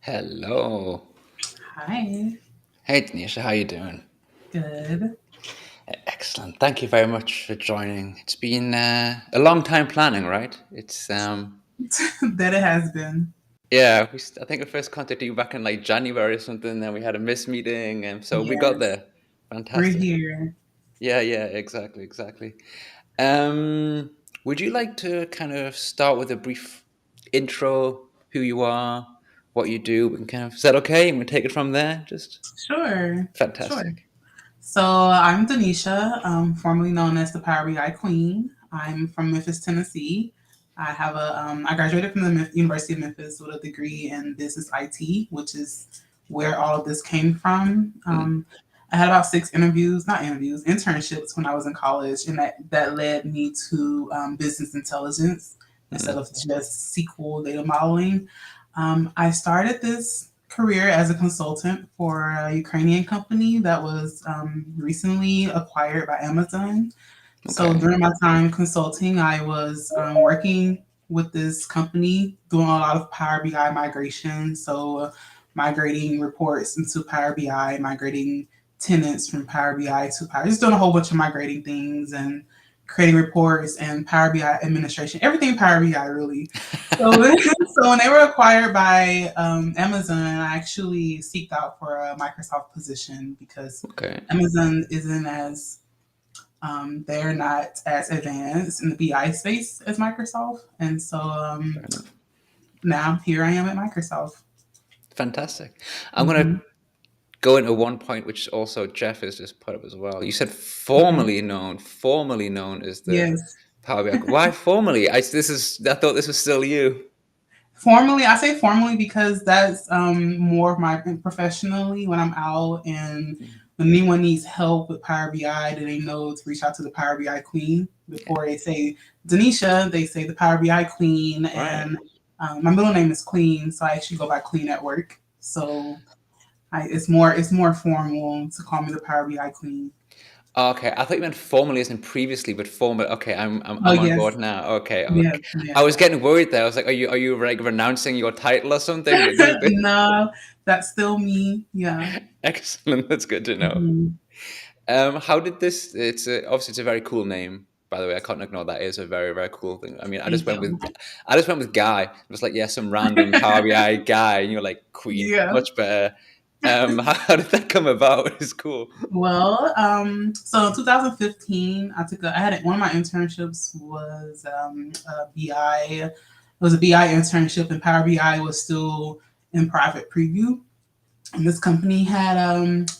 Hello. Hi. Hey DeNisha, how you doing? Good. Excellent. Thank you very much for joining. It's been a long time planning, right? It's That it has been. yeah. I think I first contacted you back in like January or something. Then we had a miss meeting, and so we got Yes. there. We're Fantastic. here. Yeah. Exactly. Um, would you like to kind of start with a brief intro, who you are, what you do, and kind of is that okay? And we take it from there. Just Sure. Sure. fantastic. So I'm DeNisha, formerly known as the Power BI Queen. I'm from Memphis, Tennessee. I graduated from the University of Memphis with a degree in business IT, which is where all of this came from. Mm, I had about six internships when I was in college, and that led me to business intelligence instead mm. of just SQL data modeling. I started this career as a consultant for a Ukrainian company that was recently acquired by Amazon. So Okay. during my time consulting, I was working with this company doing a lot of Power BI migration. So migrating reports into Power BI, migrating tenants from Power BI to Power, just doing a whole bunch of migrating things and creating reports and Power BI administration, everything Power BI really. So, so when they were acquired by Amazon, I actually seeked out for a Microsoft position because Okay. Amazon isn't as they're not as advanced in the BI space as Microsoft, and so Fair enough. now here I am at Microsoft. Fantastic. I'm going to Hmm. go into one point which also Jeff has just put up as well. You said Okay. formerly known as the Yes. Power BI. Why formerly? I thought this was still you. Formally, I say formally because that's more of my professionally when I'm out and Mm, when anyone needs help with Power BI, then they know to reach out to the Power BI Queen. yeah. Before they say DeNisha, they say the Power BI Queen, Right. and my middle name is Queen, so I actually go by Queen at work. So it's more formal to call me the Power BI Queen. Okay, I thought you meant formally as in previously, but formal. Okay, Oh I'm on yes, board now. Okay, yes, okay. I yes. was getting worried there. I was like, are you like renouncing your title or something? But this is No, that's still me. Yeah. excellent. That's good to know. Mhm. How did this? Obviously it's a very cool name. By the way, I can't ignore that. It is a very cool thing. I mean, Thank you. I just went with Guy. It was like yeah, some random Power BI guy, and you're like Queen, Yeah. much better. How did that come about? It's cool. Well, so in 2015, one of my internships was a BI. It was a BI internship, and Power BI was still in private preview. And this company had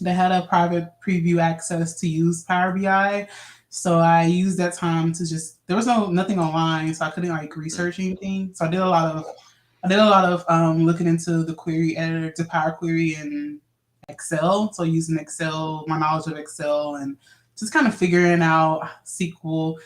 they had a private preview access to use Power BI. So I used that time to just there was nothing online, so I couldn't like Mm, research anything. So I did a lot of looking into the query editor to Power Query and Excel. So using Excel, my knowledge of Excel, and just kind of figuring out SQL.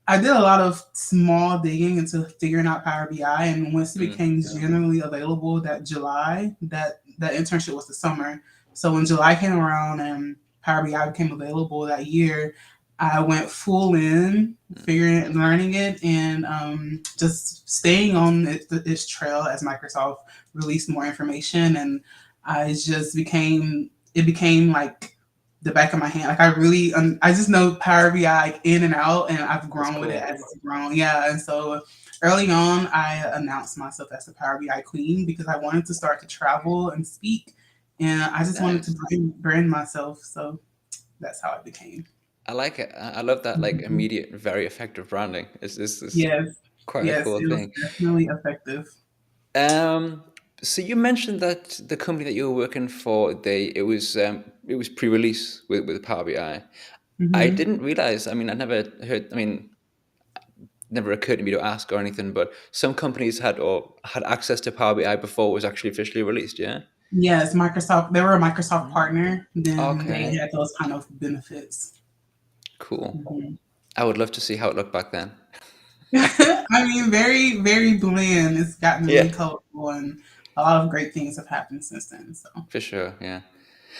I did a lot of small digging into figuring out Power BI, and once it mm, became generally available that July, that internship was the summer. So when July came around and Power BI became available that year, I went full in, mm. figuring it, learning it, and just staying on this trail as Microsoft released more information, and I just became it became like the back of my hand. Like I just know Power BI like, in and out, and I've That's grown with it cool. as it's grown. Yeah, and so early on, I announced myself as the Power BI queen because I wanted to start to travel and speak, and I just wanted to Nice. brand myself. So that's how it became. I like it. I love that like Mhm. immediate, very effective branding. It's Yes, quite a yes, cool it was thing. definitely effective. Um, so you mentioned that the company that you were working for, it was pre-release with Power BI. I Hmm. didn't realize. I mean, I never heard. I mean, never occurred to me to ask or anything. But some companies had access to Power BI before it was actually officially released. Yeah. Yes, Microsoft. They were a Microsoft Mm. partner. Then they Okay. had those kind of benefits. Cool. Mhm. I would love to see how it looked back then. I mean, very, very bland. It's gotten Yeah, really colorful, and a lot of great things have happened since then. So, for sure. Yeah.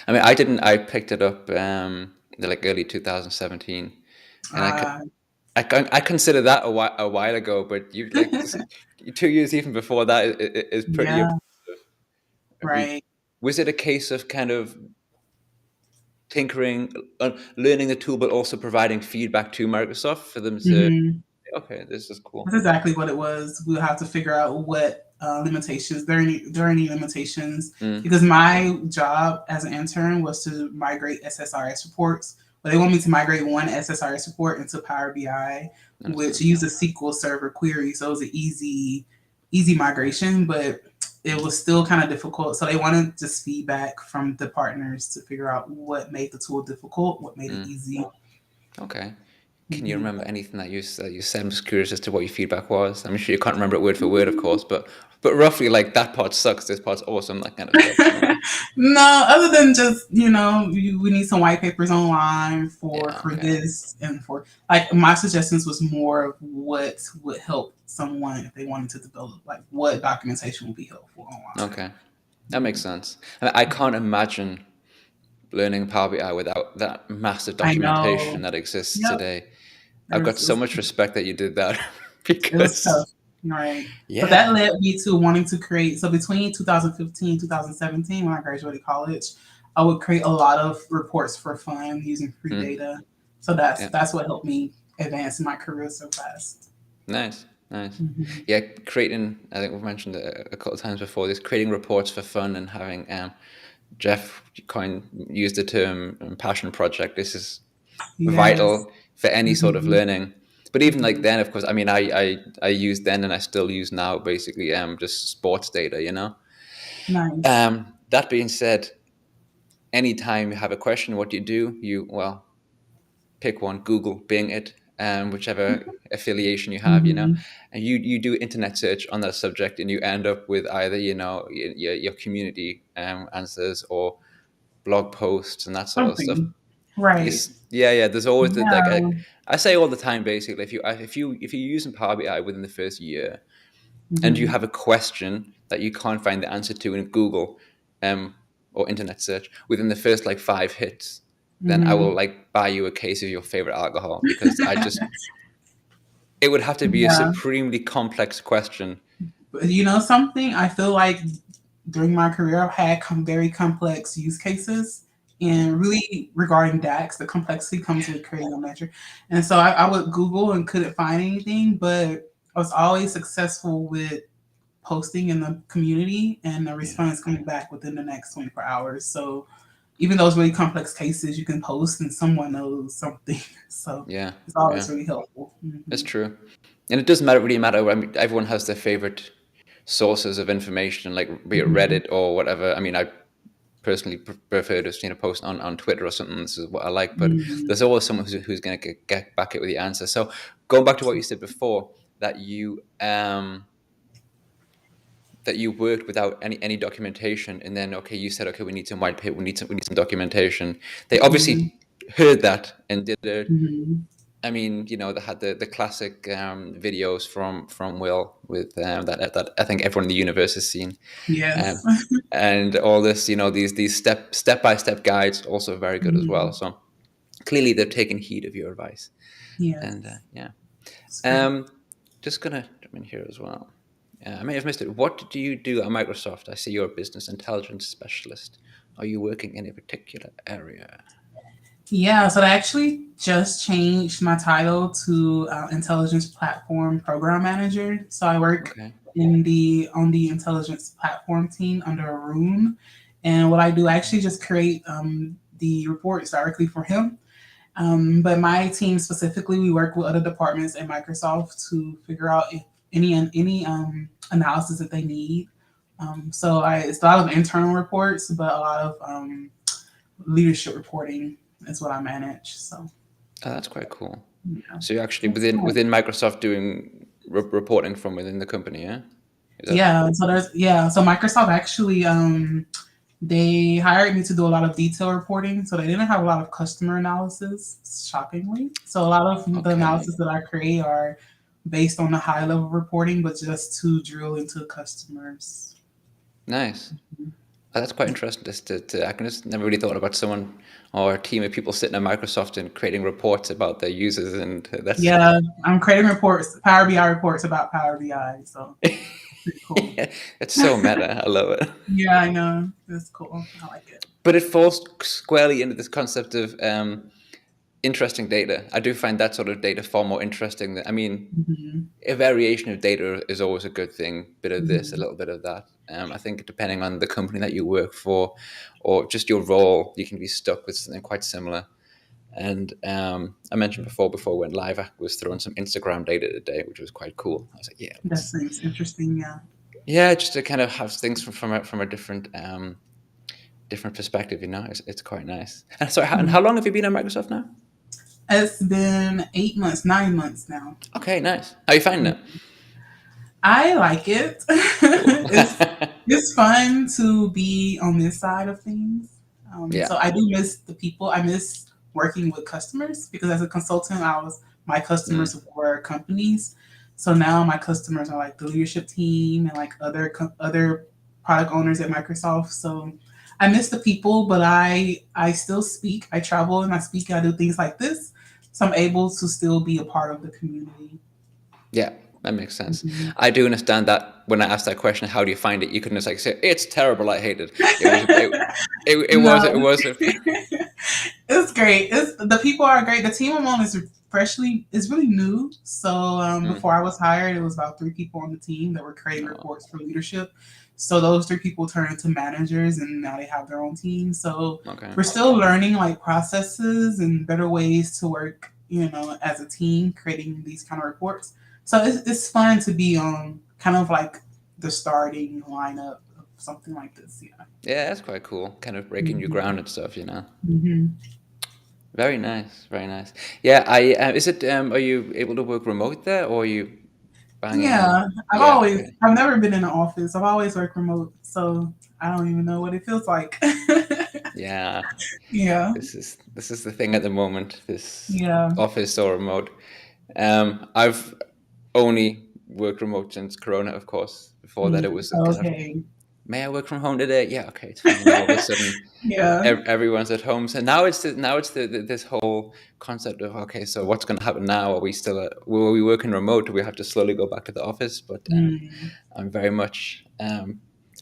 I mean, I didn't. I picked it up in like early 2017, and uh, I consider that a while ago. But you like 2 years even before that is pretty yeah, impressive. right. Was it a case of kind of tinkering, learning the tool, but also providing feedback to Microsoft for them to, Hmm. okay, this is cool. That's exactly what it was. We'll have to figure out what limitations there are any limitations Mm, because my job as an intern was to migrate SSRS reports. But they want me to migrate one SSRS report into Power BI, which understand. uses SQL Server query. So it was an easy migration, but it was still kind of difficult. So they wanted just feedback from the partners to figure out what made the tool difficult, what made it Mm, easy. okay. Can you Mhm. remember anything that you said? I'm just curious as to what your feedback was. I'm sure you can't remember it word for word, of course, but roughly like that part sucks, this part's awesome, that kind of stuff. You know? No, other than just we need some white papers online Yeah. for Okay. this and for like my suggestions was more of what would help someone if they wanted to develop like what documentation would be helpful online. Okay. That makes sense. I can't imagine learning Power BI without that massive I documentation know. that exists Yep. today. I've got It so was much respect that you did that it was because, tough. Right. But that yeah. led me to wanting to create so between 2015 2017 when I graduated college, I would create a lot of reports for fun using free Mm, data. So yeah. that's what helped me advance in my career so fast. Nice. Nice. Hmm. Yeah. Creating, I think we've mentioned it a couple of times before this, creating reports for fun and having, Jeff Coyne used the term passion project. This is Yes. vital for any sort of Hmm. learning. But even like Hmm. then, of course, I mean, I used then and I still use now basically just sports data, you know. Nice. That being said, anytime you have a question, what do? You, well, pick one, Google, Bing it, whichever affiliation you have, you know, Hmm. and you do internet search on that subject, and you end up with either your community answers or blog posts and that sort of stuff. Something. Right. Yes, yeah, yeah. There's always like Yeah. I say all the time, basically, if you're using Power BI within the first year, and you Hmm. have a question that you can't find the answer to in Google, um, or internet search within the first like 5 hits, then I will Hmm. like buy you a case of your favorite alcohol because I just it would have to be a Yeah. supremely complex question. But you know something? I feel like during my career, I've had very complex use cases. Mm, And really, regarding DAX, the complexity comes with creating a metric. And so I would Google and couldn't find anything, but I was always successful with posting in the community and the yeah, response coming back within the next 24 hours. So even those really complex cases, you can post and someone knows something. So yeah, it's yeah. always really helpful. It's Hmm. true, and it doesn't matter really matter. I mean, everyone has their favorite sources of information, like be it Hmm. Reddit or whatever. I mean, I personally prefer to post on Twitter or something. This is what I like, but Hmm. there's always someone who's going to get back it with the answer. So going back to what you said before, that you worked without any documentation, and then okay, you said okay, we need some white paper, we need some documentation. They Hmm. obviously heard that and did it. Hmm. I mean, they had the classic videos from Will with that I think everyone in the universe has seen, Yes. um, and all this, these step by step guides, also very good as well. Hmm. So clearly, they've taken heed of your advice, and Yes. yeah. It's great. Um, just gonna jump in here as well. I may have missed it. What do you do at Microsoft? I see you're a business intelligence specialist. Are you working in a particular area? Yeah, so I actually just changed my title to Intelligence Platform Program Manager. So I work Okay. in the on the intelligence platform team under Arun, and what I do, I actually just create the reports directly for him. But my team specifically, we work with other departments at Microsoft to figure out if any analysis that they need. It's a lot of internal reports, but a lot of leadership reporting is what I manage. So Oh, that's quite cool. yeah, So you're actually that's within cool. within Microsoft doing reporting from within the company, yeah? Is that Yeah. So Microsoft actually they hired me to do a lot of detail reporting. So they didn't have a lot of customer analysis, shockingly. So a lot of the okay? analysis that I create are based on the high level reporting, but just to drill into customers. Nice. Oh, that's quite interesting. Just I can just never really thought about someone or a team of people sitting at Microsoft and creating reports about their users, and that's Yeah, I'm creating reports, Power BI reports about Power BI. So pretty cool. It's so meta. I love it. Yeah, I know. It's cool. I like it. But it falls squarely into this concept of interesting data. I do find that sort of data far more interesting than, I mean, Hmm. a variation of data is always a good thing. Bit of this, a Hmm. little bit of that. I think depending on the company that you work for, or just your role, you can be stuck with something quite similar. And I mentioned before we went live, I was throwing some Instagram data today, which was quite cool. I was like, yeah, That seems interesting. Yeah. yeah, just to kind of have things from a different different perspective. It's quite nice. And so, and how Mhm. long have you been at Microsoft now? It's been 8 months, 9 months now. Okay, nice. How are you finding it? I like it. Cool. It's fun to be on this side of things. Yeah. So I do miss the people. I miss working with customers because as a consultant, my Mm. customers were companies. So now my customers are like the leadership team and like other product owners at Microsoft. So I miss the people, but I still speak. I travel and I speak. I do things like this, so I'm able to still be a part of the community. Yeah, that makes sense. Mhm. I do understand that when I asked that question, how do you find it? You couldn't just like say it's terrible. I hate it. It No, was it was a, it's great. It's the people are great. The team I'm on is really new. So mm, before I was hired, it was about 3 people on the team that were creating oh, reports for leadership. So those 3 people turned into managers, and now they have their own team. So okay. we're still learning like processes and better ways to work. As a team, creating these kind of reports. So it's fun to be on kind of like the starting lineup of something like this. Yeah. Yeah, that's quite cool. Kind of breaking new Mhm. ground and stuff. Mhm. Very nice, very nice. Yeah, I is it are you able to work remote there, or are you banging? Yeah, Yeah, okay. I've never been in an office. I've always worked remote, so I don't even know what it feels like. Yeah, Yeah, this is the thing at the moment. This yeah. office or remote. I've only worked remote since Corona, of course. Before that, Mm, it was a kind of, okay. may I work from home today? Yeah, okay, it's fine. Now all of a sudden, Yeah. everyone's at home. So now it's this whole concept of, okay, so what's going to happen now? Are we still will we working remote? Do we have to slowly go back to the office? But Mm, I'm very much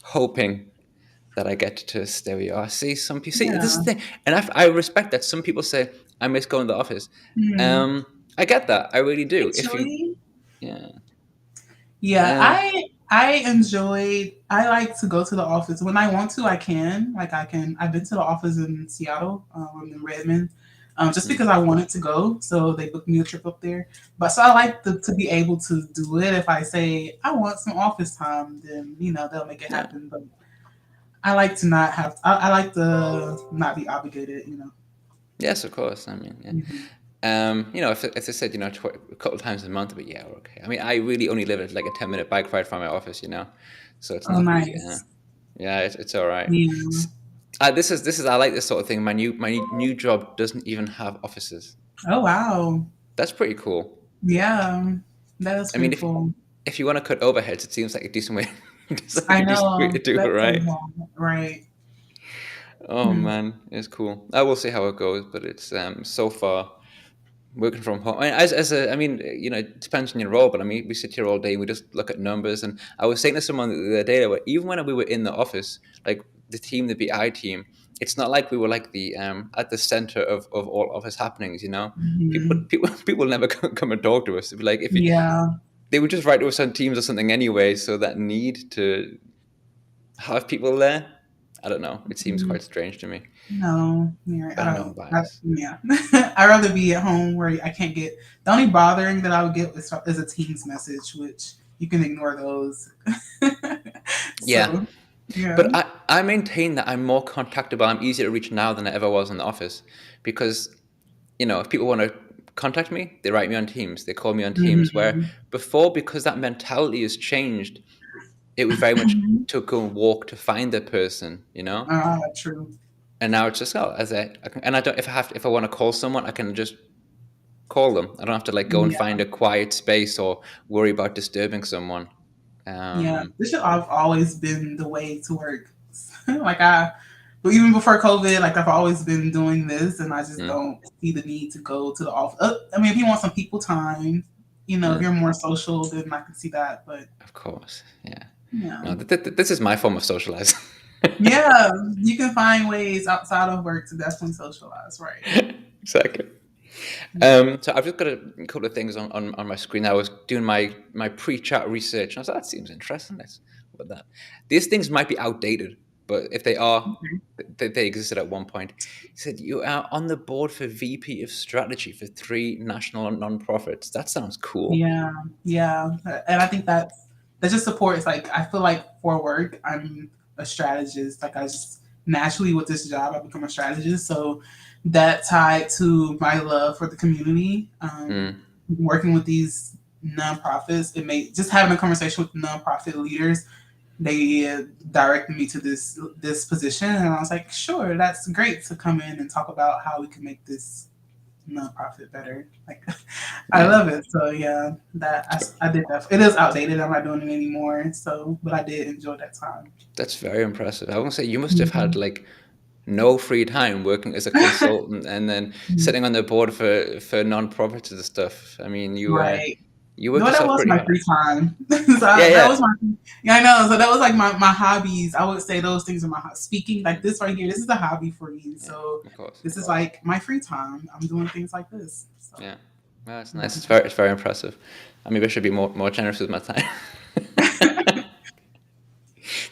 hoping that I get to stay where you are. See, some people see this is yeah. the thing, and I respect that. Some people say I miss going to the office. Mm. Um, I get that. I really do. If you, Actually, yeah, yeah. uh, I like to go to the office when I want to. I can. Like I can. I've been to the office in Seattle, in Redmond, just mm, because I wanted to go. So they booked me a trip up there. But so I like to be able to do it. If I say I want some office time, then they'll make it yeah, happen. But I like to not have. I like to not be obligated. yes, of course. I mean, yeah. Mhm. If they said, a couple of times a month, but yeah, we're okay. I mean, I really only live at like a 10-minute bike ride from my office. So it's Oh, not really, nice. yeah, it's all right. Yeah. This is I like this sort of thing. My new job doesn't even have offices. Oh, wow. That's pretty cool. Yeah. That is I mean, pretty if cool. if you want to cut overheads, it seems like a decent way. It's like I a decent way know to do it, that right? sounds wrong. Right. Oh Hmm. man, it's cool. I will see how it goes, but it's so far working from home. I mean, I mean, it depends on your role, but I mean, we sit here all day and we just look at numbers. And I was saying to someone the other day that even when we were in the office, like the BI team, it's not like we were like the at the center of all office happenings. People Hmm. people people never come and talk to us. It'd be like if you Yeah. they would just write to us on Teams or something anyway. So that need to have people there, I don't know. It seems Mhm. quite strange to me, No, yeah, I but I know I'm don't. biased. Yeah, I'd rather be at home where I can't get. The only bothering that I would get is a Teams message, which you can ignore those. Yeah, So, yeah. but I maintain that I'm more contactable. I'm easier to reach now than I ever was in the office because, if people want to contact me, they write me on Teams, they call me on Teams. Where Hmm. before, because that mentality has changed, it was very much to go and walk to find the person. True. And now it's just, oh, and I don't, if I want to call someone, I can just call them. I don't have to like go and Yeah, find a quiet space or worry about disturbing someone. yeah. Um, This should have always been the way to work. like but even before COVID, like I've always been doing this, and I just mm, don't see the need to go to the office. I mean, if you want some people time, if mm, you're more social, then I can see that. But of course, yeah. Yeah. No, this is my form of socializing. Yeah, you can find ways outside of work to definitely socialize, right? Exactly. Yeah. So I've just got a couple of things on my screen. I was doing my pre-chat research, and I was like, that seems interesting. Let's look at that. These things might be outdated, but if they are, Okay. they existed at one point. He said you are on the board for VP of strategy for 3 national nonprofits. That sounds cool. Yeah, yeah, and I think that just supports. Like, I feel like for work, I'm a strategist. Like, I just naturally with this job, I become a strategist. So that tied to my love for the community, Mm, working with these nonprofits, it made just having a conversation with nonprofit leaders. They directed me to this position, and I was like, sure, that's great to come in and talk about how we can make this nonprofit better. Like, I yeah, love it. So yeah, I did that. It is outdated. I'm not doing it anymore. So, but I did enjoy that time. that's very impressive. I want to say you must have had Mhm. like no free time working as a consultant and then sitting on the board for nonprofits and stuff. I mean, Right. you worked No, that yourself was pretty my hard. free time. So Yeah, that was yeah, my, yeah, I know. So that was like my hobbies. I would say those things are my speaking. Like this right here, this is a hobby for me. yeah. So Of course. this is like my free time. I'm doing things like this. So Yeah, well, that's yeah. nice. It's very impressive. I maybe I should be more generous with my time.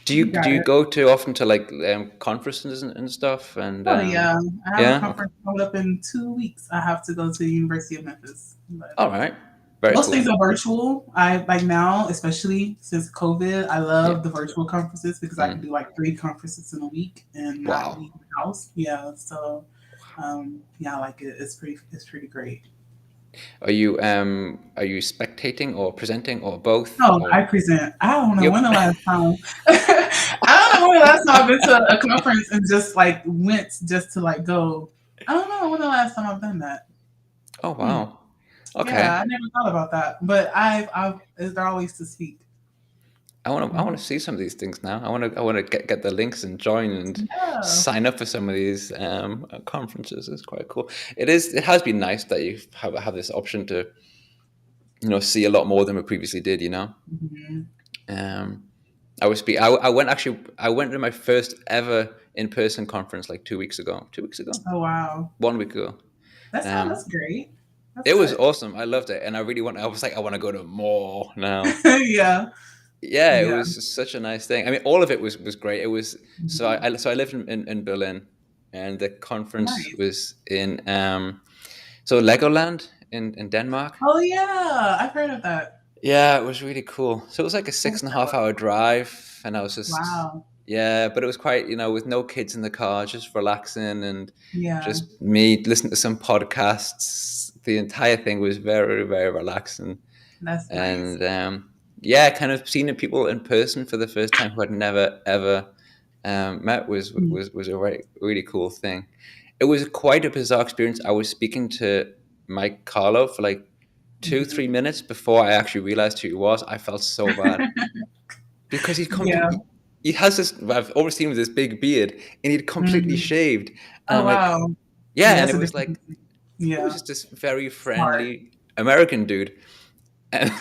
You Do got you it. go too often to like conferences and stuff? And Oh yeah, I have a yeah, okay. conference coming up in 2 weeks. I have to go to the University of Memphis. But All right, very most things cool. are virtual. I like now, especially since COVID. I Yeah. love the virtual conferences because I can Mm. do like 3 conferences in a week and not Wow. leave the house. Yeah, so yeah, I like it. It's pretty great. Are you spectating or presenting or both No, or I present. I don't know yep? when the last time. I don't know when the last time I've been to a conference and just like went just to like go. I don't know when the last time I've done that. Oh Hmm. wow. Yeah, Okay. I never thought about that. But I've they're always to speak. I Mhm. want to see some of these things now. I want to get the links and join and Yeah. sign up for some of these conferences. It's quite cool. It has been nice that you have this option to see a lot more than we previously did. Mhm. Um, I went to my first ever in person conference like 2 weeks ago. 2 weeks ago, Oh wow, 1 week ago. that's Um, great. That's it was good. awesome. I loved it, and I was like, I want to go to more now. Yeah, Yeah, it yeah. was such a nice thing. I mean, all of it was great. It was Mhm. so I lived in Berlin, and the conference Nice. was in so Legoland in Denmark. Oh yeah, I've heard of that. Yeah, it was really cool. So it was like a What's six and a that half like? hour drive, and I was just Wow. yeah, but it was quite with no kids in the car, just relaxing and Yeah, just me listening to some podcasts. The entire thing was very relaxing, that's nice. and yeah, kind of seeing the people in person for the first time who I'd never ever met Mm. was a really cool thing. It was quite a bizarre experience. I was speaking to Mike Carlo for like two, Mhm. 3 minutes before I actually realized who he was. I felt so bad because Yeah. he has this. I've always seen him with this big beard, and he'd completely Mhm. shaved. And Oh I'm like, wow. yeah, Yeah, and that's a different. it was Yeah, just this very smart. friendly American dude. And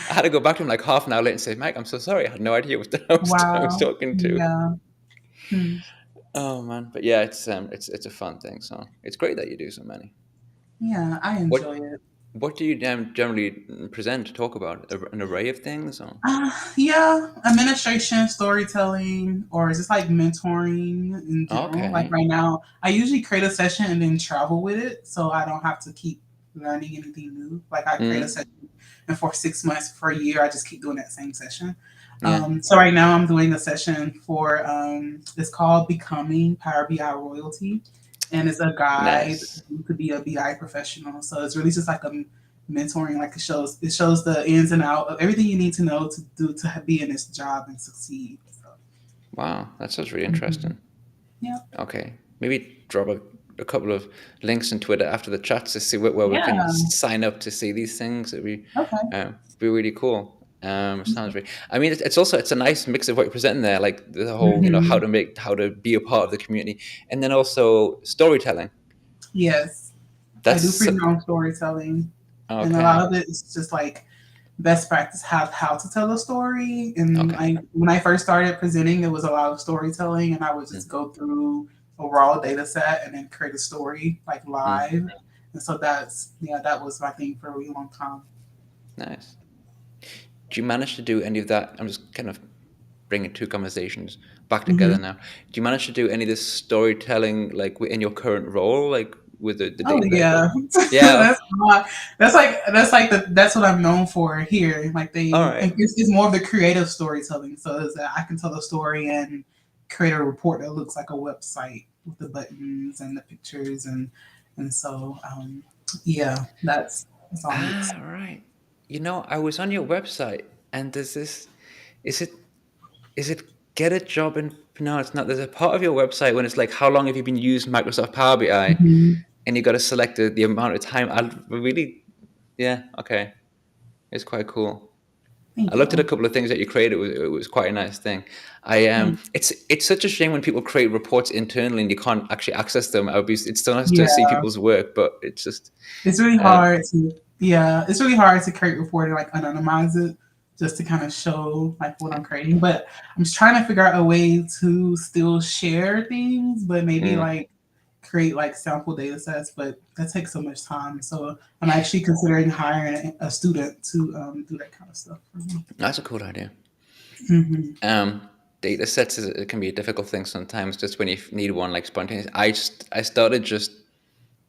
I had to go back to him like half an hour later and say, Mike, I'm so sorry. I had no idea what I was Wow. talking to. Yeah. Hmm. Oh man, but yeah, it's a fun thing. So it's great that you do so many. Yeah, I What enjoy it. what do you generally present, talk about? An array of things? Or? Yeah, administration, storytelling, or just like mentoring in general. Like Okay. right now, I usually create a session and then travel with it, so I don't have to keep learning anything new. Like I create a Mm, session, and for 6 months, for a year, I just keep doing that same session. yeah. So right now, I'm doing a session for it's called Becoming Power BI Royalty, and it's a guide Nice. to be a BI professional. So it's really just like a mentoring. Like it shows the ins and out of everything you need to know to do to be in this job and succeed. So Wow, that sounds really mhm. interesting. Yeah, Okay, maybe drop a couple of links on Twitter after the chat to see where we can yeah, sign up to see these things. okay. Be really cool. Sounds really. I mean, it's a nice mix of what you're presenting there, like the whole Hmm. how to be a part of the community, and then also storytelling. Yes, I do That's free my own storytelling, and a okay. lot of it is just like best practice how to tell a story. And Okay. when I first started presenting, it was a lot of storytelling, and I would just Mm, go through a raw data set and then create a story like mm, live. And so that was my thing for a really long time. nice. Do you manage to do any of that? I'm just kind of bringing two conversations back together Hmm. now. Do you manage to do any of this storytelling like in your current role, like with the Oh data? Like, yeah, yeah. that's what I'm known for here. Like All right. it's more of the creative storytelling. So is that I can tell a story and create a report that looks like a website with the buttons and the pictures and so yeah, that's all mixed. Ah, right. I was on your website, and there's this. Is it is it get a job in? No, it's not. There's a part of your website when it's like, how long have you been using Microsoft Power BI, Mhm. and you got to select the amount of time. I really, yeah, okay, it's quite cool. I Thank looked at a you. couple of things that you created. It was quite a nice thing. Thank It's such a shame when people create reports internally and you can't actually access them. It's still nice to see Yeah. people's work, but it's just, It's really um, hard to it's really hard to create report and like anonymize it just to kind of show like what I'm creating. But I'm just trying to figure out a way to still share things, but maybe mm, like create like sample data sets, but that takes so much time. So I'm actually considering hiring a student to do that kind of stuff for me. that's a cool idea. Hmm. Um, Data sets it can be a difficult thing sometimes. Just when you need one like spontaneous. I started just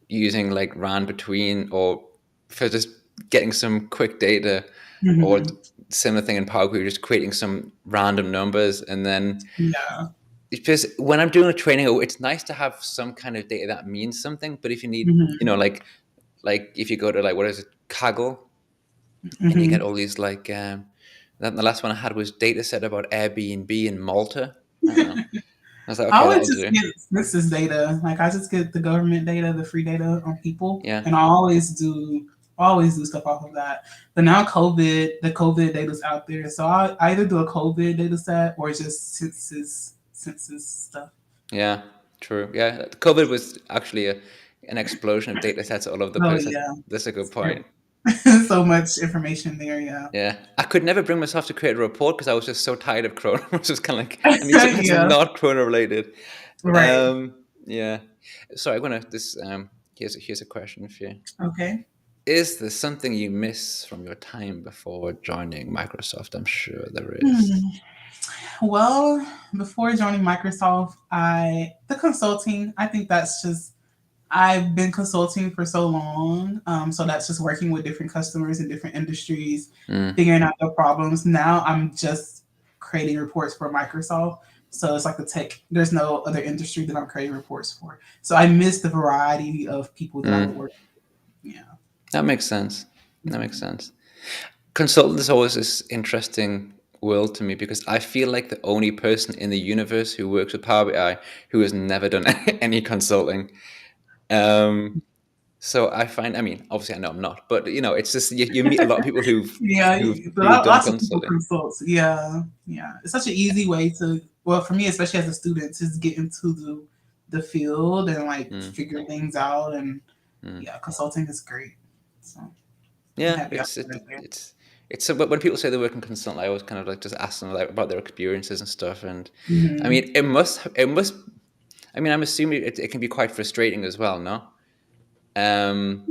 using like rand between or for just getting some quick data or Hmm. similar thing in Power Query, just creating some random numbers and then Yeah. because when I'm doing a training, it's nice to have some kind of data that means something. But if you need, Hmm. like if you go to like what is it, Kaggle, and you get Hmm. all these like, the last one I had was data set about Airbnb in Malta. I don't know. I was like, I okay, always that'll just do. get census data. Like I just get the government data, the free data on people, Yeah. and I always do stuff off of that. But now the COVID data's out there, so I either do a COVID data set or just census stuff. Yeah, true. Yeah, COVID was actually an explosion of data sets all over the Oh place. yeah, That's a good point. so much information there. Yeah, Yeah, I could never bring myself to create a report because I was just so tired of Corona. I was just kind of like, I need something that's yeah, not Corona related. right. Yeah. So I'm gonna this. Here's a question for you. Okay. Is there something you miss from your time before joining Microsoft? I'm sure there is. Hmm. Well, before joining Microsoft, the consulting. I think that's just I've been consulting for so long. So that's just working with different customers in different industries, Mm, figuring out their problems. Now I'm just creating reports for Microsoft. So it's like the tech, there's no other industry that I'm creating reports for. So I miss the variety of people that I would mm. work with. Yeah. That makes sense. That makes sense. Consultant is always this interesting world to me because I feel like the only person in the universe who works with Power BI who has never done any consulting. Um, so I find, I mean, obviously I know I'm not, but it's just you meet a lot of people Yeah, who've who've done lots of people consulting. consult. Yeah, yeah. It's such an easy way to, well, for me, especially as a student, to just get into the field and like Mm, figure things out. And mm. yeah, consulting is great. So I'm Yeah, happy I started there. it's so. But when people say they work in consulting, I always kind of like just ask them like about their experiences and stuff. And I Hmm. mean, it must. I mean, I'm assuming it can be quite frustrating as well, no? Um,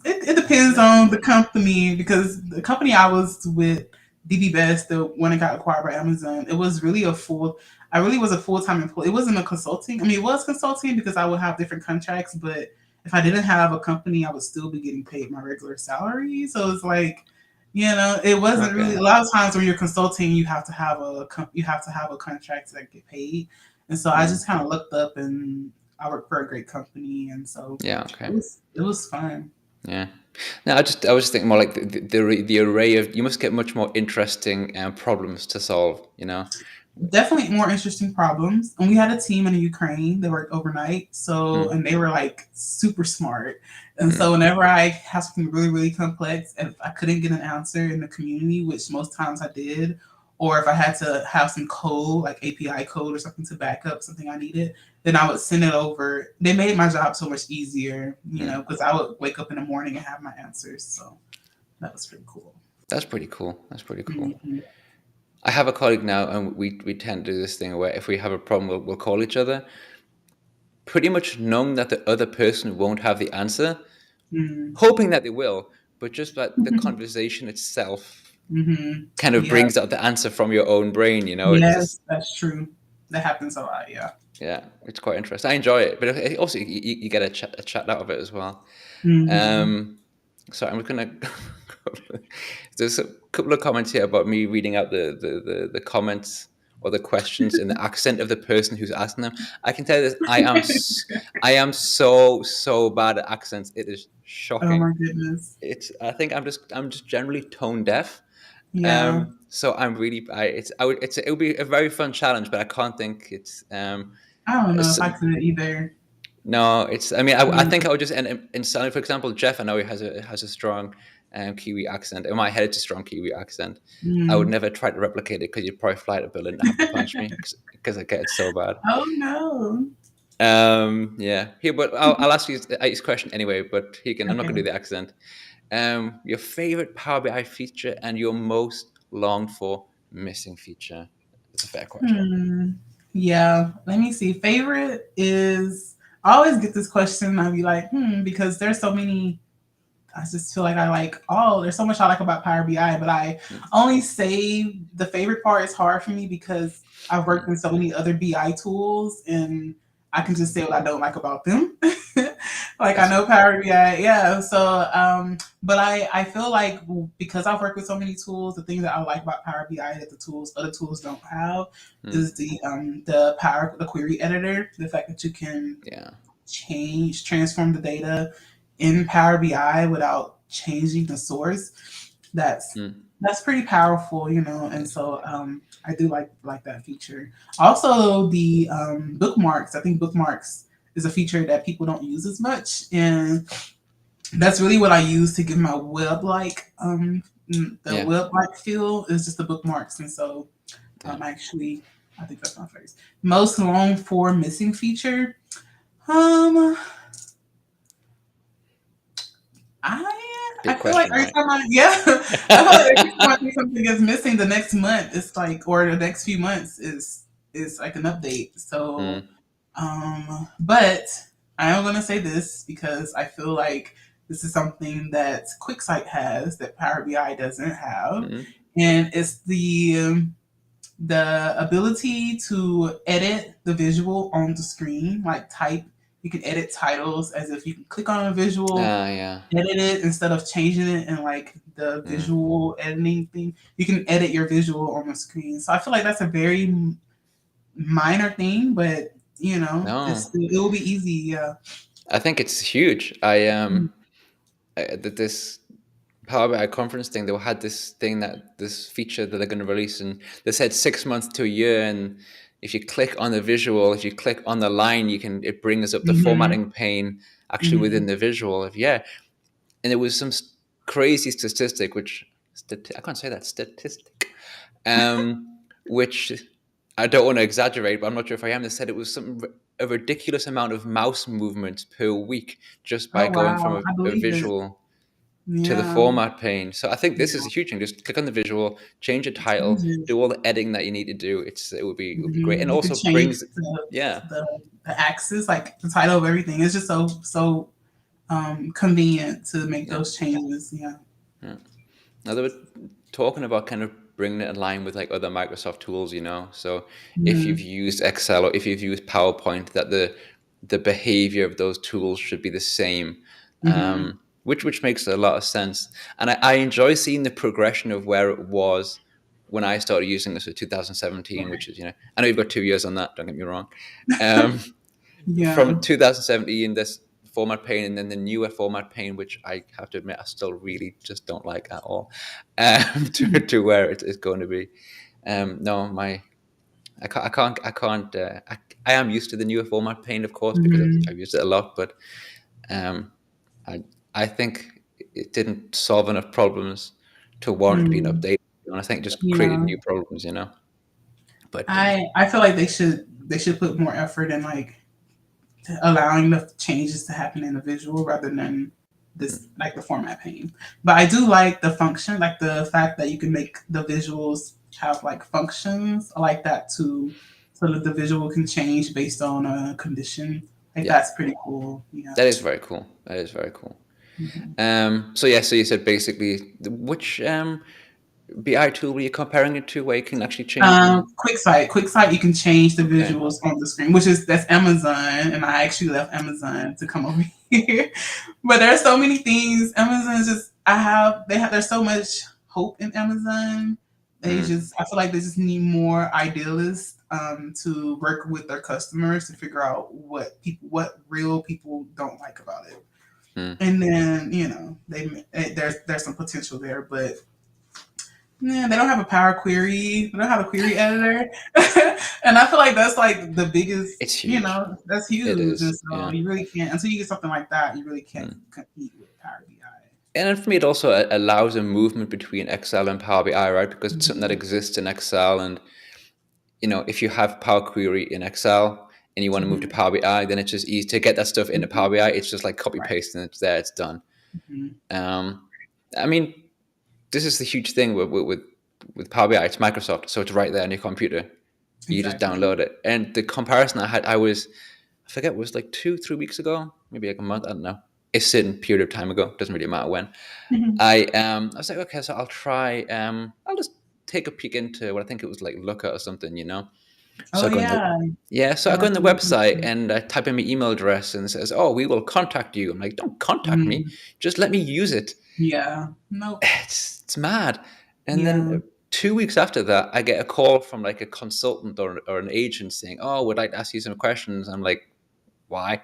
It depends on the company because the company I was with, DB Best, the one that got acquired by Amazon, it was really I really was a full time employee. It wasn't a consulting. I mean, it was consulting because I would have different contracts, but if I didn't have a company, I would still be getting paid my regular salary. So it's like, it wasn't really okay. a lot of times when you're consulting, you have to have a contract to get paid. And so I Mm, just kind of looked up and I work for a great company, and so yeah. it Okay. was fun. Yeah. No, I was just thinking more like the array of you must get much more interesting problems to solve. Definitely more interesting problems. And we had a team in the Ukraine that worked overnight. So, Mm, and they were like super smart. And mm, so, whenever I have something really, really complex, if I couldn't get an answer in the community, which most times I did, or if I had to have some code, like API code or something to back up something I needed, then I would send it over. They made my job so much easier, mm. because I would wake up in the morning and have my answers. So, That was pretty cool. That's pretty cool. That's pretty cool. Hmm. I have a colleague now, and we tend to do this thing where if we have a problem, we'll call each other, pretty much knowing that the other person won't have the answer, Mm. hoping that they will, but just that the conversation itself Hmm. kind of Yeah. brings out the answer from your own brain. It's just Yes, that's true. That happens a lot. Yeah. yeah, it's quite interesting. I enjoy it, but also you get a chat out of it as well. Hmm. Um, so I'm gonna. There's a couple of comments here about me reading out the comments or the questions in the accent of the person who's asking them. I can tell you this: I am so bad at accents. It is Oh shocking. my goodness. It's I think I'm just generally tone deaf. Yeah. So I'm really it would be a very fun challenge, but I can't think it's I don't know if it's I could either. no, it's. I mean, I think Mm. I would just end in sounding. For example, Jeff, I know he has a strong Kiwi accent. In my head, it's a strong Kiwi accent. I would Mm. never try to replicate it because you'd probably fly out a building and have to punch me because I get it so bad. Oh no. Yeah. Here, but I'll ask you his question anyway. But he can. I'm not Okay. going to do the accent. Your favorite Power BI feature and your most longed for missing feature. It's a fair question. Hmm. Yeah. Let me see. Favorite is I always get this question and I'll be like, because there's so many. I just feel like I like, oh, there's so much I like about Power BI, but I Mm, only say the favorite part is hard for me because I've worked mm, in so many other BI tools and I can just say what I don't like about them. Like I I see. know Power BI, yeah. So, but I feel like because I've worked with so many tools, the thing that I like about Power BI that the tools other tools don't have Mm, is the query editor. The fact that you can yeah. transform the data in Power BI without changing the source. That's Mm, that's pretty powerful, and yeah. so I do like that feature. Also, the bookmarks. I think bookmarks is a feature that people don't use as much, and that's really what I use to give my web the Yeah. web like feel is just the bookmarks, and so Yeah. actually I think that's my first most long for missing feature. Um, I Big feel like question, every right? time I feel like every time I think something is missing, the next month it's like, or the next few months is like an update. So, Mm, but I am gonna say this because I feel like this is something that QuickSight has that Power BI doesn't have, mm, and it's the ability to edit the visual on the screen, like type. You can edit titles as if you can click on a visual, yeah. edit it instead of changing it in like the Mm, visual editing thing. You can edit your visual on the screen. So I feel like that's a very minor thing, but no, it will be easy. Yeah. I think it's huge. This Power BI conference thing, they had this feature that they're going to release, and they said 6 months to a year. And if you click on the visual, if you click on the line, it brings up the Hmm. formatting pane actually within Hmm. the visual. Yeah, and it was some crazy statistic, I can't say that statistic, um, which I don't want to exaggerate, but I'm not sure if I am. They said it was a ridiculous amount of mouse movements per week just by Oh going from wow, I a believe it. visual to the Yeah. format pane. So I think this is Yeah. a huge thing. Just click on the visual, change a It title, changes. do all the editing that you need to do. It would be great, and You can also change brings yeah. the axis, like the title of everything. It's just so convenient to make Yeah. those changes. Yeah. Yeah. Now they were talking about kind of bringing it in line with like other Microsoft tools, So if you've Mm-hmm. used Excel or if you've used PowerPoint, that the behavior of those tools should be the same, Mm-hmm. which makes a lot of sense. And I enjoy seeing the progression of where it was when I started using this in 2017, which is I know you've got 2 years on that. Don't get me wrong. Um, Yeah. from 2017, this format pane, and then the newer format pane, which I have to admit I still really just don't like at all, to where it is going to be. No, I can't. I am used to the newer format pane, of course, because Mm-hmm. I've used it a lot, but um, I I think it didn't solve enough problems to warrant being Mm-hmm. updated, and I think it just created Yeah. new problems. But I feel like they should put more effort in like allowing the changes to happen in the visual rather than this like the format pane. But I do like the function, like the fact that you can make the visuals have like functions. I like that too, so that the visual can change based on a condition. Like Yeah, that's pretty cool. Yeah. that is very cool. That is very cool. Mhm. So yeah, so you said basically which BI tool were you comparing it to, where you can actually change them? QuickSight, you can change the Okay. visuals on the screen, which is that's Amazon, and I actually left Amazon to come over here. But there are so many things. Amazon's just there's so much hope in Amazon. Mm, I feel like they just need more idealists to work with their customers to figure out what real people don't like about it, mm. and then there's some potential there, but yeah, they don't have a Power Query. They don't have a query editor, and I feel like that's like the biggest. It's huge. That's It huge, and is. so Yeah. you really can't until you get something like that. You really can't Mm. compete with Power BI. And then for me, it also allows a movement between Excel and Power BI, right? Because it's something that Mm-hmm. exists in Excel, and if you have Power Query in Excel and you want to move to Mm-hmm. Power BI, then it's just easy to get that stuff into Mm-hmm. Power BI. It's just like copy Right. paste and it's there, it's done. Mm-hmm. Um, I mean, this is the huge thing with Power BI. It's Microsoft, so it's right there on your computer. You just Exactly. download it. And the comparison I had, I forget, it was like 2, 3 weeks ago, maybe like a month. I don't know. A certain period of time ago. Doesn't really matter when. Mm-hmm. I was like, okay, so I'll try. I'll just take a peek into what I think it was like Looker or something, So Oh I go on the yeah, yeah, so I I go on work the with them website too. and I type in my email address and it says, "Oh, we will contact you." I'm like, "Don't contact me, Mm, just let me use it." yeah. Nope. It's mad. And then Yeah. 2 weeks after that, I get a call from like a consultant or an agent saying, "Oh, would like to ask you some questions." I'm like, "Why?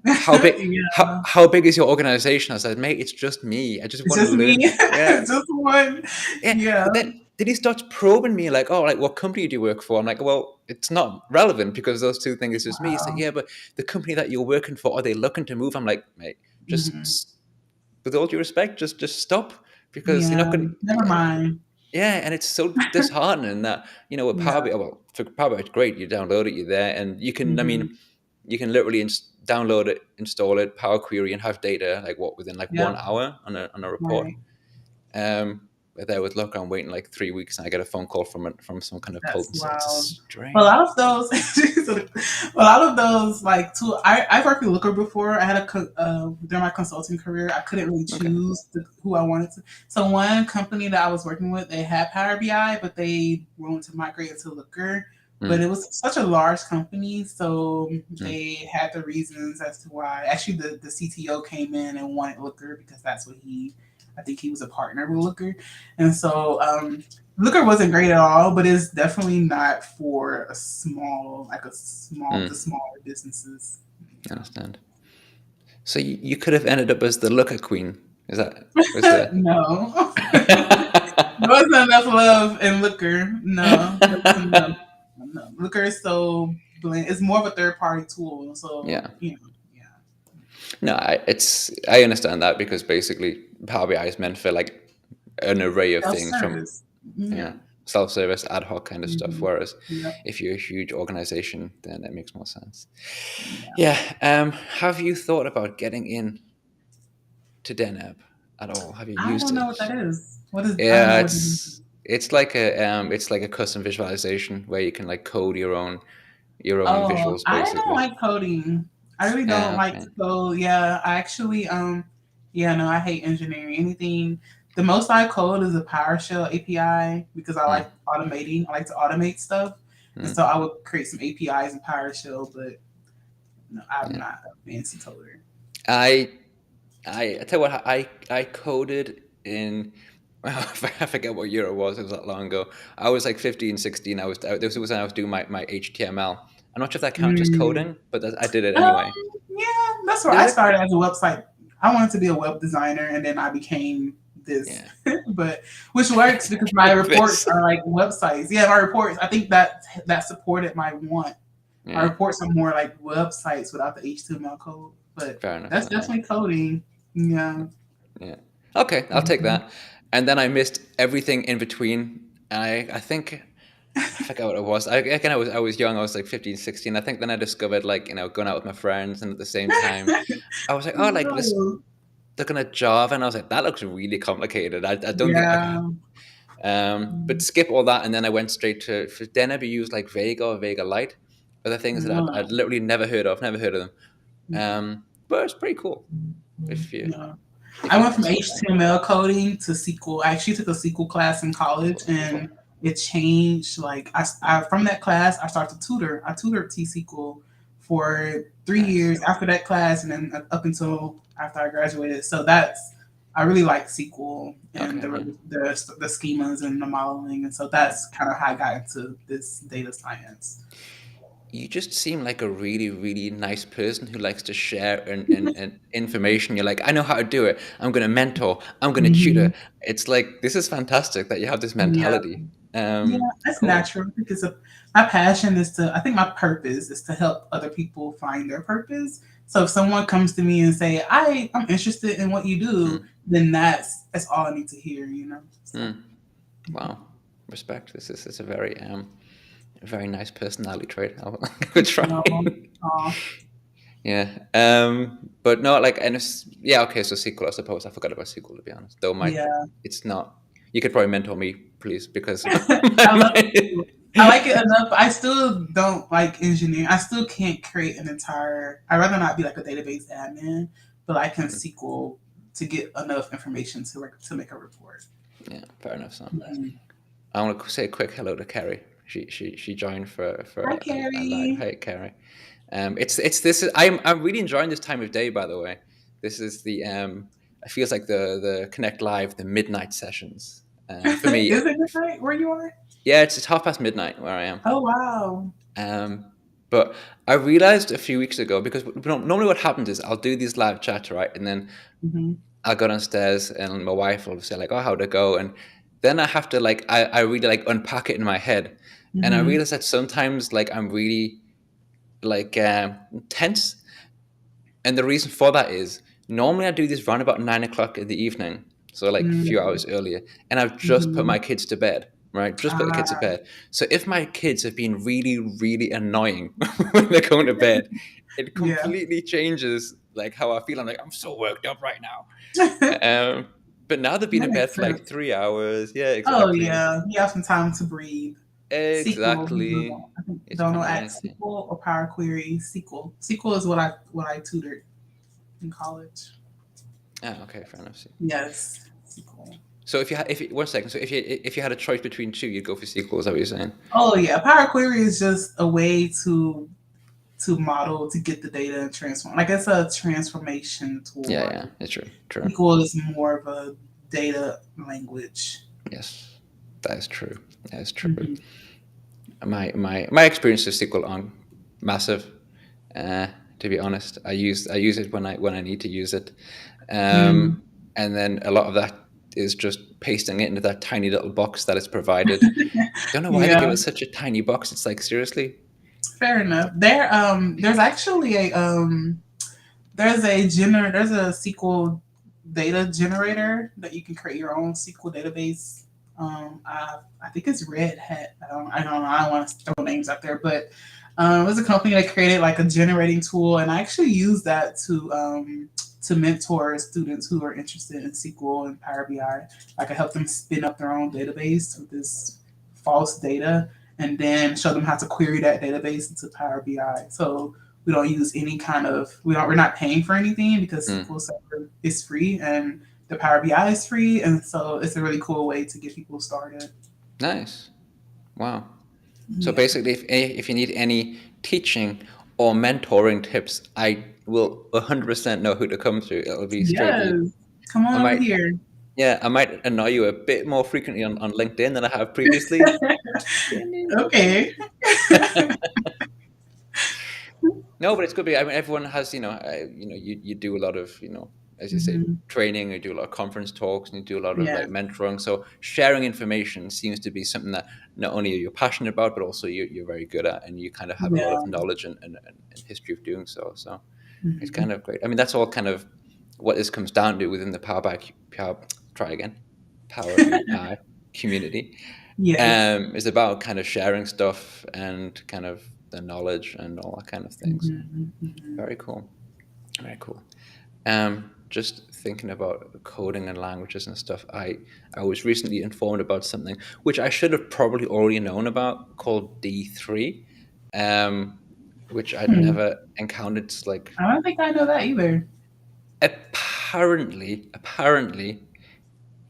How big? How Yeah. how big is your organization?" I said, "Mate, it's just me. I just It's want to just me. learn." Yeah, Just one. yeah. Yeah. But then he starts probing me like, "Oh, like what company do you work for?" I'm like, "Well, it's not relevant because those two things is just me." He's like, Wow. "Yeah, but the company that you're working for, are they looking to move?" I'm like, "Mate, Hmm. with all due respect, just stop because you're not Yeah. going." Never mind. Yeah, and it's so disheartening that with Power Yeah. BI. Well, for Power BI, it's great. You download it, you're there, and you can. I Hmm. mean, you can literally download it, install it, Power Query, and have data like within like Yep. 1 hour on a report. Right. But there with luck, I'm waiting like 3 weeks, and I get a phone call from some kind of That's potency. It's wild. But a strange. lot of those, a lot of those, like, too. I've worked with Looker before. I had during my consulting career, I couldn't really Okay. choose who I wanted to. So one company that I was working with, they had Power BI, but they wanted to migrate into Looker. But it Mm, was such a large company, so mm, they had the reasons as to why. Actually, the CTO came in and wanted Looker because that's what I think he was a partner with Looker, and so Looker wasn't great at all, but it's definitely not for the mm, smaller businesses. I understand. So you could have ended up as the Looker Queen. Is that was the? No, there wasn't enough love in Looker. No, there wasn't enough. No. Looker is so bland. It's more of a third party tool, so Yeah. yeah, No, I understand that because basically Power BI is meant for like an array of self things from service. Yeah. yeah self-service ad hoc kind of stuff. Mm-hmm. Whereas Yep. if you're a huge organization, then it makes more sense. Yeah. Yeah. Have you thought about getting in to Deneb at all? Have you I used don't know it? what that is. What is? I don't know Yeah, what it is. it's like a custom visualization where you can like code your own Oh, visuals I don't basically. like coding. I really don't like Okay. to code. Yeah, I actually yeah, no, I hate engineering. Anything the most I code is a PowerShell API because I like Mm, automating. I like to automate stuff. And so mm, I would create some APIs in PowerShell, but no, I'm yeah. not a fancy coder. I I tell you what, I coded in I forget what year it was. It was that long ago. I was like 15, 16. This was when I was doing my HTML. I'm not sure if that counts as Mm. coding, but I did it Um, anyway. yeah, that's where Did I it? started as a website. I wanted to be a web designer, and then I became this, Yeah. but which works because my reports This. are like websites. Yeah, my reports. I think that supported my want. My Yeah. reports are more like websites without the HTML code, but Fair enough that's then. Yeah. definitely coding. Yeah. Yeah. Okay, I'll take Mhm. that. And then I missed everything in between. I think I forgot what it was. Again, I was young. I was like 15, 16. I think then I discovered like going out with my friends, and at the same time, I was like, oh, like No. looking at Java, and I was like, that looks really complicated. I don't think I could. Yeah. But skip all that, and then I went straight to. Then I used like Vega or Vega Lite, other things that I'd Mm, literally never heard of, never heard of them. mm, But it's pretty cool if you yeah. if I you went can from settle down. HTML coding to SQL. I actually took a SQL class in college, and it changed. Like from that class, I started to tutor. I tutored T SQL for 3 years Nice. after that class, and then up until after I graduated. So that's I really like SQL and Okay. the Yeah. the schemas and the modeling, and so that's kind of how I got into this data science. You just seem like a really, really nice person who likes to share and information. You're like, I know how to do it. I'm going to mentor. I'm going to Hmm. tutor. It's like, this is fantastic that you have this Yeah. mentality. Yeah, that's Cool. natural because my passion is to, I think my purpose is to help other people find their purpose. So if someone comes to me and say, I'm interested in what you do, Mm, then that's all I need to hear, you know? So, mm. Wow. Respect. This is a very nice personality trait. I'll give it a no, try. uh, Yeah. But no, like, and it's, yeah, okay, so SQL, I suppose. I forgot about SQL, to be honest. Though yeah. it's not, you could probably mentor me, please, because I love it. I like it enough. I still don't like engineering. I still can't create an entire, I'd rather not be like a database admin, but I can SQL to get enough information to make a report. yeah, fair enough, so. Mhm. I want to say a quick hello to Kerry. She joined for Hi, a live. Carrie. Hey, Kerry. It's this. I'm really enjoying this time of day. By the way, this is the it feels like the Connect Live, the midnight sessions. For me, Is it midnight where you are? yeah, it's 1:30 midnight where I am. Oh wow. Um, but I realized a few weeks ago, because normally what happens is I'll do these live chats, right, and then Hmm. I'll go downstairs and my wife will say like, "Oh, how'd it go?" And then I have to like, I really like unpack it in my head, and I Hmm. realize that sometimes like I'm really like tense, and the reason for that is normally I do this round about 9 o'clock in the evening, so like a few hours earlier, and I've just put Hmm. my kids to bed. Right, just put the kids to Ah, bed. So if my kids have been really, really annoying when they're going to bed, it yeah. completely changes like how I feel. I'm like, I'm so worked up right now. Um, but now they've been That in bed makes for like sense. 3 hours. Yeah, Oh exactly. yeah, you have some time to breathe. SQL, Exactly. I think It's don't know, kind of at nice. Yeah. SQL or Power Query. SQL. SQL is what I tutored in college. Ah, okay, fair enough. See. Yes, SQL. So if you had, if you, 1 second, so if you had a choice between two, you'd go for sequels. Is that what you're saying? Oh yeah, Power Query is just a way to model to get the data and transform. Like it's a transformation tool, Yeah, right? yeah, it's true. True. SQL is more of a data language. Yes, that is true. That is true. Hmm. My experience with SQL aren't massive. Uh, to be honest, I use it when I need to use it, Mm. and then a lot of that is just pasting it into that tiny little box that is provided. Don't know why they Yeah, give us such a tiny box. It's like, seriously. fair enough. There's actually there's a SQL data generator that you can create your own SQL database. I think it's Red Hat. I don't know. I don't want to throw names out there, but it was a company that created like a generating tool, and I actually use that to mentor students who are interested in SQL and Power BI. I can help them spin up their own database with this false data, and then show them how to query that database into Power BI. So we don't use any kind of we're not paying for anything because Hmm. SQL Server is free and the Power BI is free, and so it's a really cool way to get people started. Nice. Wow. So Yeah. basically, if you need any teaching or mentoring tips, I will 100% know who to come to. It'll be straight to you. Yes. Come I on over might, here. yeah, I might annoy you a bit more frequently on LinkedIn than I have previously. Ding, ding, ding, Okay. ding. No, but it's good. I mean, everyone has, you do a lot of, as you say, Hmm. training. You do a lot of conference talks, and you do a lot of like Yes. mentoring. So sharing information seems to be something that not only are you passionate about, but also you're very good at, and you kind of have a lot Yeah. of knowledge and history of doing so. So it's Hmm. kind of great. I mean, that's all kind of what this comes down to within the try again, Power BI community. Yes. Is about kind of sharing stuff and kind of the knowledge and all that kind of thing. So Hmm. Hmm. very cool. Very cool. just thinking about coding and languages and stuff, I was recently informed about something which I should have probably already known about called D3, um, which I'd Hmm. never encountered. It's like I don't think I know that either. apparently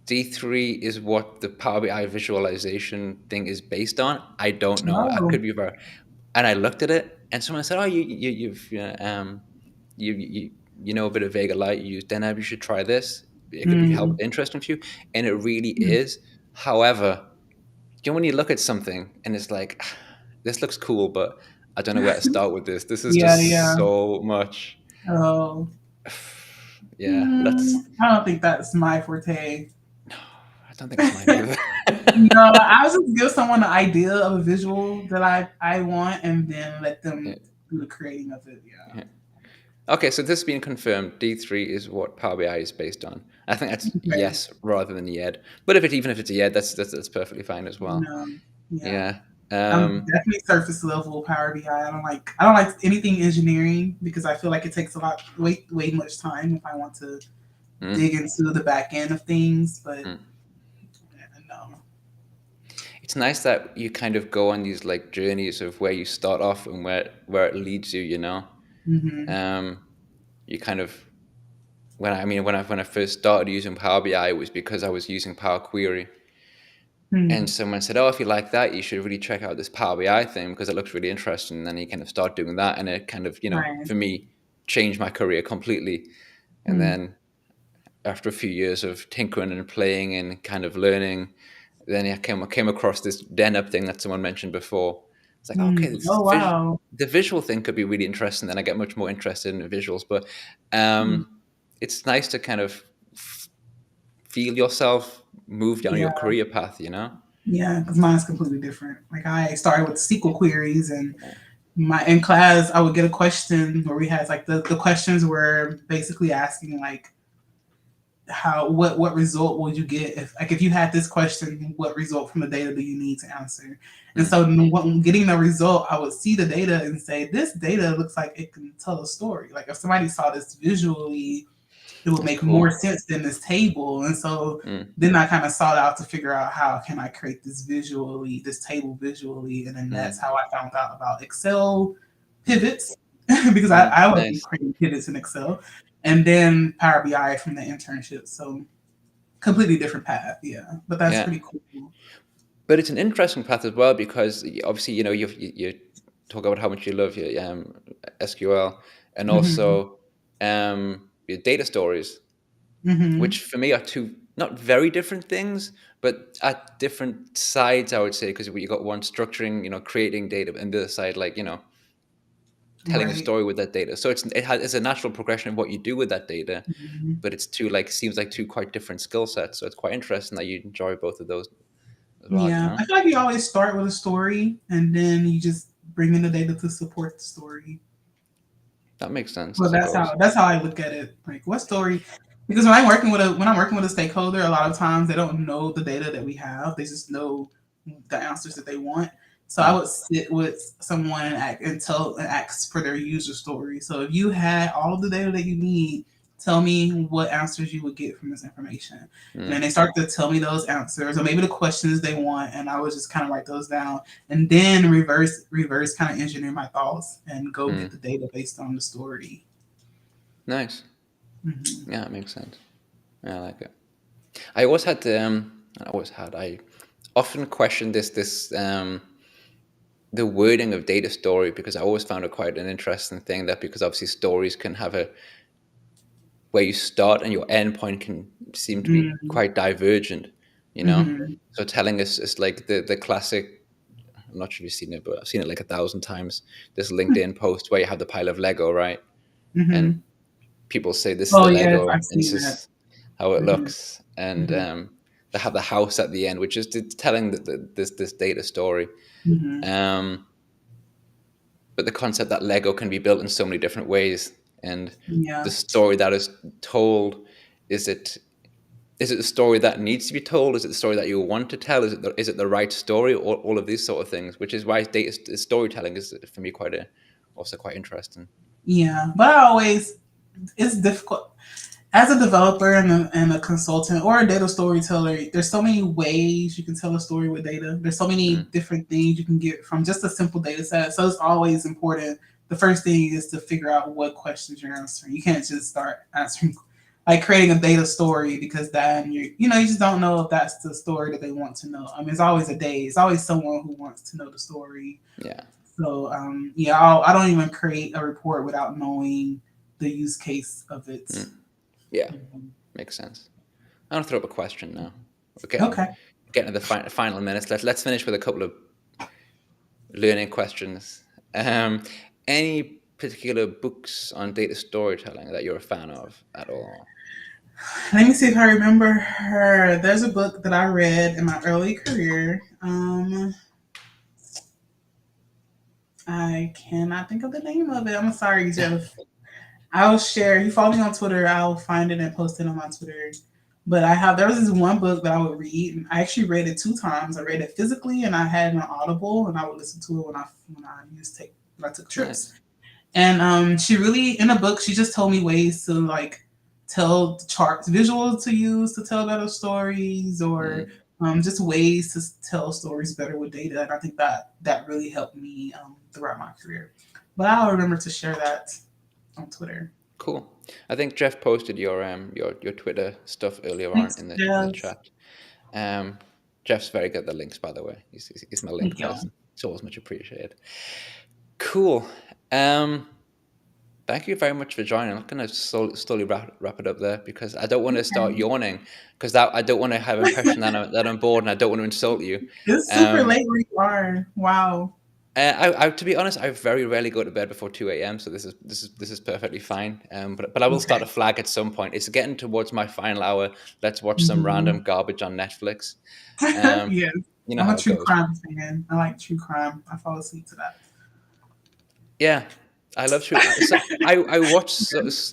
D3 is what the Power BI visualization thing is based on. I don't know. I Oh. could be very. And I looked at it, and someone said, "Oh, you you know a bit of Vega Light. You use Deneb. You should try this. It could be help Mm. interesting for you." And it really is. However, you know when you look at something and it's like, this looks cool, but I don't know where to start with this. This is Yeah, just yeah. so much. Oh. Yeah, that's. I don't think that's my forte. No, I don't think it's mine either. No, I was just give someone an idea of a visual that I want, and then let Yeah, them do the creating of it. Yeah. yeah. Okay, so this has been confirmed. D3 is what Power BI is based on. I think that's Okay. yes rather than YED. But if it even if it's a YED, that's perfectly fine as well. No. Yeah. Yeah. I'm definitely surface level Power BI. I don't like anything engineering because I feel like it takes a lot way much time if I want to dig mm, into the back end of things. But mm. no. It's nice that you kind of go on these like journeys of where you start off and where it leads you. You know, Mm-hmm. um, you kind of when I first started using Power BI, it was because I was using Power Query. And Hmm. someone said, "Oh, if you like that, you should really check out this Power BI thing because it looks really interesting." And then you kind of start doing that, and it kind of, Right. for me, changed my career completely. And Hmm. then after a few years of tinkering and playing and kind of learning, then I came across this DenUp thing that someone mentioned before. It's like, Hmm. okay, Oh wow. the visual thing could be really interesting. Then I get much more interested in the visuals, but Hmm. it's nice to kind of feel yourself move down your Yeah. career path. You know. Yeah. Because mine's completely different. Like I started with SQL queries, and my in class I would get a question where we had like the questions were basically asking like how what result would you get if you had this question, what result from the data do you need to answer? And Mm, so when getting the result, I would see the data and say this data looks like it can tell a story. Like if somebody saw this visually, it would that's make more cool. sense than this table. And so Mm, then I kind of sought out to figure out how can I create this table visually, and then that's mm, how I found out about Excel pivots because I wasn't nice. creating pivots in Excel, and then Power BI from the internship. So completely different path, yeah. But that's Yeah, pretty cool. but it's an interesting path as well because obviously you talk about how much you love your SQL and Hmm. also your data stories, Hmm. which for me are two not very different things, but at different sides, I would say, because you got one structuring, creating data, and the other side, like telling a Right. story with that data. So it's a natural progression of what you do with that data, Hmm. but it's two like seems like two quite different skill sets. So it's quite interesting that you enjoy both of those as well. You Yeah, know, I feel like you always start with a story and then you just bring in the data to support the story. that makes sense, I Well, suppose. that's how I look at it. Like, what story? Because when I'm working with a stakeholder, a lot of times they don't know the data that we have. They just know the answers that they want. So I Mm, would sit with someone and ask for their user story. So if you had all of the data that you need, tell me what answers you would get from this information. And then mm, they start to tell me those answers, or maybe the questions they want, and I would just kind of write those down, and then reverse kind of engineer my thoughts and go get mm. the data based on the story. Nice. Hmm. Yeah, it makes sense. Yeah, I like it. I always had I always had. I often questioned the wording of data story because I always found it quite an interesting thing that because obviously stories can have a where you start and your end point can seem to be Mm-hmm. quite divergent, you know. Mm-hmm. So telling us is like the classic. I'm not sure if you've seen it, but I've seen it like 1,000 times. This LinkedIn post where you have the pile of Lego, right? And Mm-hmm. people say this is Oh the yes, Lego, I've and this seen that. is how it Mm-hmm. looks, and Mm-hmm. they have the house at the end, which is telling this data story. Mm-hmm. Um, but the concept that Lego can be built in so many different ways, and the Yeah. story that is told, is it is it the story that needs to be told? Is it the story that you want to tell? Is it the right story? All of these sort of things, which is why data storytelling is for me also quite interesting. Yeah. But I always it's difficult. As a developer and a consultant or a data storyteller, there's so many ways you can tell a story with data. There's so many Mm, different things you can get from just a simple data set. So it's always important. The first thing is to figure out what questions you're answering. You can't just start answering like creating a data story because then you just don't know if that's the story that they want to know. I mean, it's always a day. It's always someone who wants to know the story. yeah. So yeah, I don't even create a report without knowing the use case of it. Mm, yeah. Mhm. Makes sense. I'm gonna throw up a question now. We're getting Okay. getting to the final minutes. Let's finish with a couple of learning questions. Um, any particular books on data storytelling that you're a fan of at all? Let me see if I remember her. There's a book that I read in my early career. I cannot think of the name of it. I'm sorry, Jeff. I'll share. You follow me on Twitter. I'll find it and post it on my Twitter. But there was this one book that I would read, and I actually read it two times. I read it physically, and I had an Audible, and I would listen to it when I took trips. Nice. And she really in the book she just told me ways to like tell charts, visuals to use to tell better stories, or Mm, just ways to tell stories better with data. And I think that really helped me throughout my career. But I'll remember to share that on Twitter. cool. I think Jeff posted your Twitter stuff earlier on Thanks, in the Jeff. chat. Um, Jeff's very good at the links, by the way. He's my link Thank y'all. person. It's always much appreciated. Cool. Um, Thank you very much for joining. I'm gonna slowly wrap it up there because I don't want to start Okay. yawning because that I don't want to have impression that I'm bored and I don't want to insult you. It's super Um, late where you are. Wow. to be honest, I very rarely go to bed before 2 a.m. So this is perfectly fine. But I will Okay. start a flag at some point. It's getting towards my final hour. Let's watch some Mhm. random garbage on Netflix. Um, Yes. you know I'm a how it true goes. crime fan. I like true crime. I fall asleep to that. Yeah, I love true. So I watch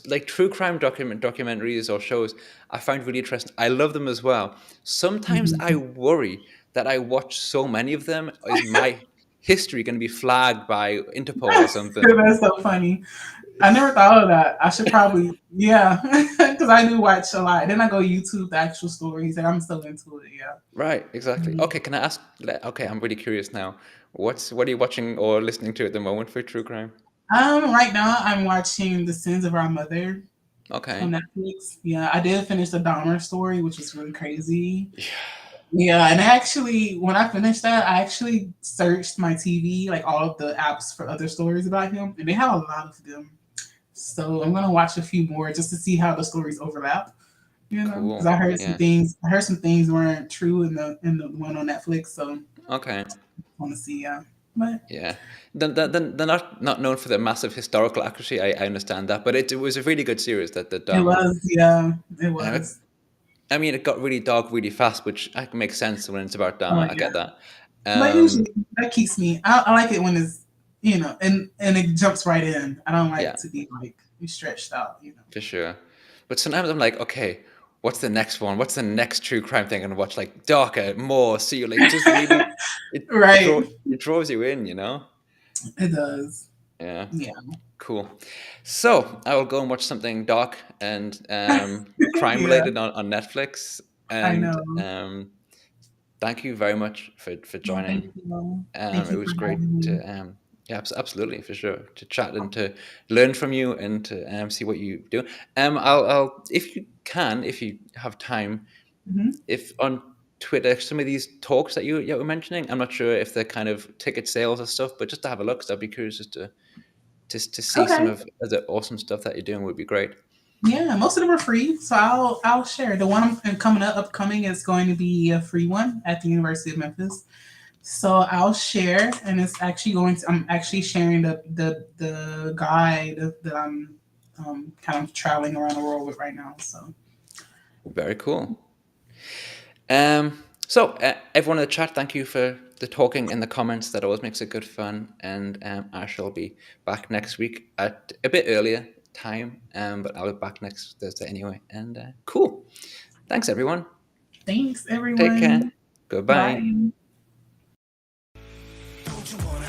like true crime documentaries or shows. I find really interesting. I love them as well. Sometimes I Mhm. worry that I watch so many of them. Is my history going to be flagged by Interpol or something? That's so funny. I never thought of that. I should probably, yeah, because I do watch a lot. Then I go YouTube the actual stories, and I'm still into it. Yeah. Right, exactly. Mhm. Okay, can I ask? Okay, I'm really curious now. What are you watching or listening to at the moment for true crime? Right now I'm watching The Sins of Our Mother Okay. on Netflix. Yeah, I did finish the Dahmer story, which was really crazy. Yeah. Yeah, and actually, when I finished that, I actually searched my TV, like all of the apps for other stories about him, and they have a lot of them. So I'm gonna watch a few more just to see how the stories overlap. Because Cool. I heard some Yeah. things. I heard some things weren't true in the one on Netflix. So I Okay. want to see. Yeah, but Yeah, they're not known for their massive historical accuracy. I understand that, but it was a really good series that it Dahmer. was. Yeah, it Uh, was. I mean, it got really dark really fast, which makes sense when it's about Oh Dahmer. I yeah. get that. But Um, usually that keeps me. I like it when it's and it jumps right in. I don't like yeah, to be like stretched out. for sure. But sometimes I'm like, okay, what's the next one? What's the next true crime thing I'm gonna watch? Like darker, more. See you like just really it Right. draw it draws you in, you know. It does. Yeah. Yeah. Cool. So I will go and watch something dark and crime Yeah. related on Netflix. I And know. thank you very much for Well, thank joining. you. Thank It you for was great having me. to yeah, absolutely for sure to chat and to learn from you and to see what you do. I'll if you can, if you have time, Hmm. if on Twitter some of these talks that you were mentioning, I'm not sure if they're kind of ticket sales or stuff, but just to have a look, 'cause I'd be curious just to see some Okay. of the awesome stuff that you're doing would be great. Yeah, most of them are free, so I'll share. The one I'm coming up upcoming is going to be a free one at the University of Memphis. So I'll share, and it's actually going to. I'm actually sharing the guide that I'm kind of traveling around the world with right now. So Very cool. So everyone in the chat, thank you for the talking in the comments. That always makes it good fun. And I shall be back next week at a bit earlier time, but I'll be back next Thursday anyway. And cool. Thanks, everyone. thanks, Take care. everyone. Goodbye. Bye. Don't you wanna